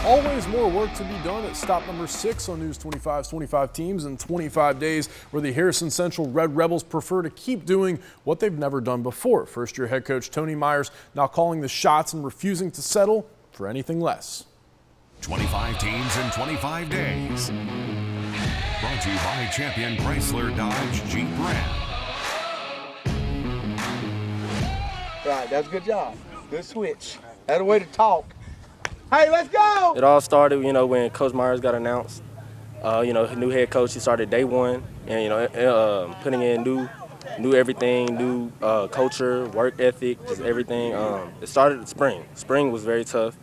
always more work to be done at stop number 6 on News 25's 25 teams in 25 days, where the Harrison Central Red Rebels prefer to keep doing what they've never done before. First-year head coach Tony Myers now calling the shots and refusing to settle for anything less. 25 teams in 25 days. Brought to you by Champion Chrysler Dodge Jeep Brent. Right, that's a good job. Good switch. That's a way to talk. Hey, let's go! It all started, when Coach Myers got announced. New head coach, he started day one, and, putting in new everything, new culture, work ethic, just everything. It started in spring. Spring was very tough.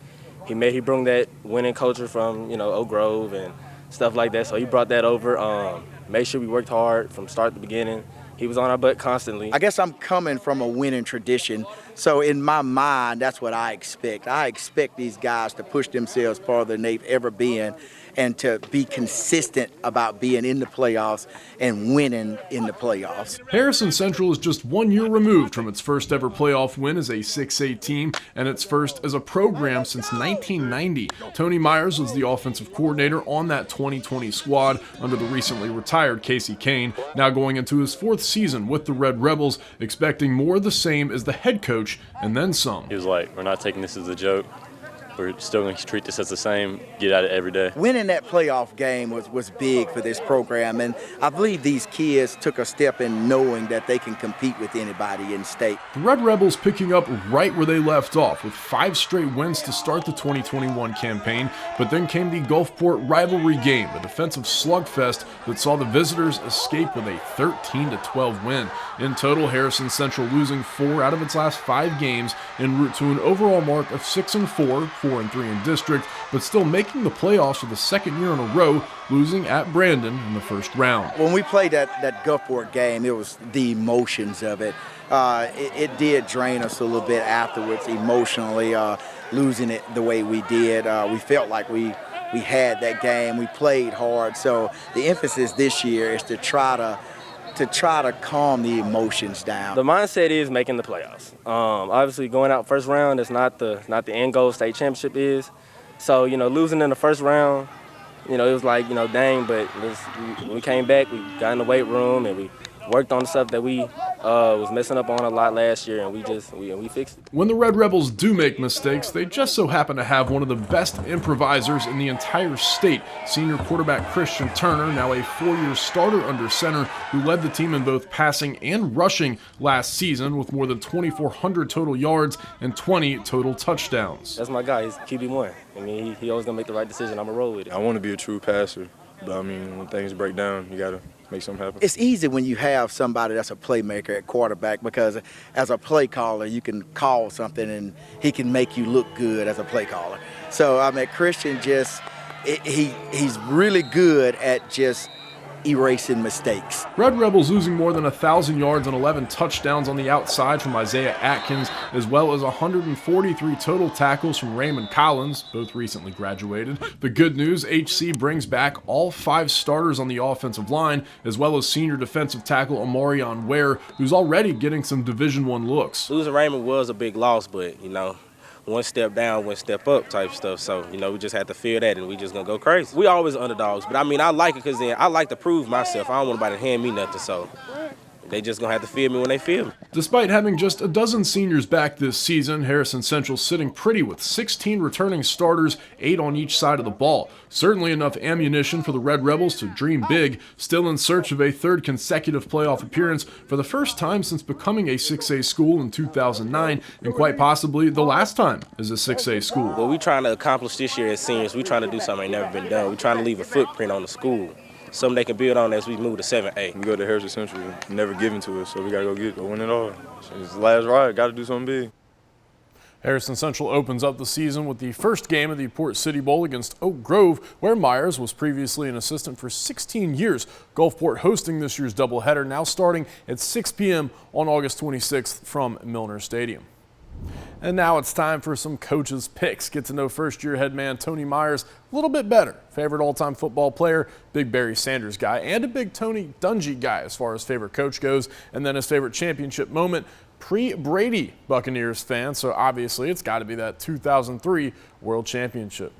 He brought that winning culture from, Oak Grove and stuff like that, so he brought that over, made sure we worked hard from start to beginning. He was on our butt constantly. I guess I'm coming from a winning tradition, so in my mind, that's what I expect. I expect these guys to push themselves farther than they've ever been and to be consistent about being in the playoffs and winning in the playoffs. Harrison Central is just 1 year removed from its first ever playoff win as a 6A team and its first as a program since 1990. Tony Myers was the offensive coordinator on that 2020 squad under the recently retired Casey Kane, now going into his 4th season with the Red Rebels, expecting more of the same as the head coach and then some. He was like, we're not taking this as a joke. We're still going to treat this as the same, get at it every day. Winning that playoff game was big for this program, and I believe these kids took a step in knowing that they can compete with anybody in state. The Red Rebels picking up right where they left off with 5 straight wins to start the 2021 campaign, but then came the Gulfport rivalry game, a defensive slugfest that saw the visitors escape with a 13-12 win. In total, Harrison Central losing 4 out of its last 5 games en route to an overall mark of 6-4, 4-3 in district, but still making the playoffs for the 2nd year in a row, losing at Brandon in the first round. When we played that Gulfport game, it was the emotions of it. It did drain us a little bit afterwards emotionally, losing it the way we did. We felt like we had that game. We played hard. So the emphasis this year is to try to calm the emotions down. The mindset is making the playoffs. Obviously, going out first round is not the end goal. State championship is. So losing in the first round, it was like dang. But we came back, we got in the weight room, and we worked on the stuff that we was messing up on a lot last year, and we fixed it. When the Red Rebels do make mistakes, they just so happen to have one of the best improvisers in the entire state. Senior quarterback Christian Turner, now a 4-year starter under center, who led the team in both passing and rushing last season with more than 2,400 total yards and 20 total touchdowns. That's my guy. He's QB1. I mean, he always gonna make the right decision. I'm gonna roll with it. I want to be a true passer, but when things break down, you gotta make something happen. It's easy when you have somebody that's a playmaker at quarterback, because as a play caller, you can call something and he can make you look good as a play caller. So Christian he's really good at just erasing mistakes. Red Rebels losing more than 1,000 yards and 11 touchdowns on the outside from Isaiah Atkins, as well as 143 total tackles from Raymond Collins, both recently graduated. The good news, HC brings back all 5 starters on the offensive line, as well as senior defensive tackle Amarion Ware, who's already getting some Division I looks. Losing Raymond was a big loss, but one step down, one step up type stuff. So, we just had to feel that, and we just gonna go crazy. We always underdogs, but I like it because then I like to prove myself. I don't want nobody to hand me nothing, so they just gonna have to feel me when they feel me. Despite having just a dozen seniors back this season, Harrison Central sitting pretty with 16 returning starters, 8 on each side of the ball. Certainly enough ammunition for the Red Rebels to dream big, still in search of a 3rd consecutive playoff appearance for the first time since becoming a 6A school in 2009, and quite possibly the last time as a 6A school. What we're trying to accomplish this year as seniors, we're trying to do something that ain't never been done. We're trying to leave a footprint on the school, something they can build on as we move to 7A. We go to Harrison Central, never given to us, so we gotta go win it all. It's the last ride, gotta do something big. Harrison Central opens up the season with the first game of the Port City Bowl against Oak Grove, where Myers was previously an assistant for 16 years. Gulfport hosting this year's doubleheader, now starting at 6 p.m. on August 26th from Milner Stadium. And now it's time for some coaches' picks. Get to know first-year head man Tony Myers a little bit better. Favorite all-time football player, big Barry Sanders guy, and a big Tony Dungy guy as far as favorite coach goes. And then his favorite championship moment, pre-Brady Buccaneers fan. So obviously it's got to be that 2003 World Championship.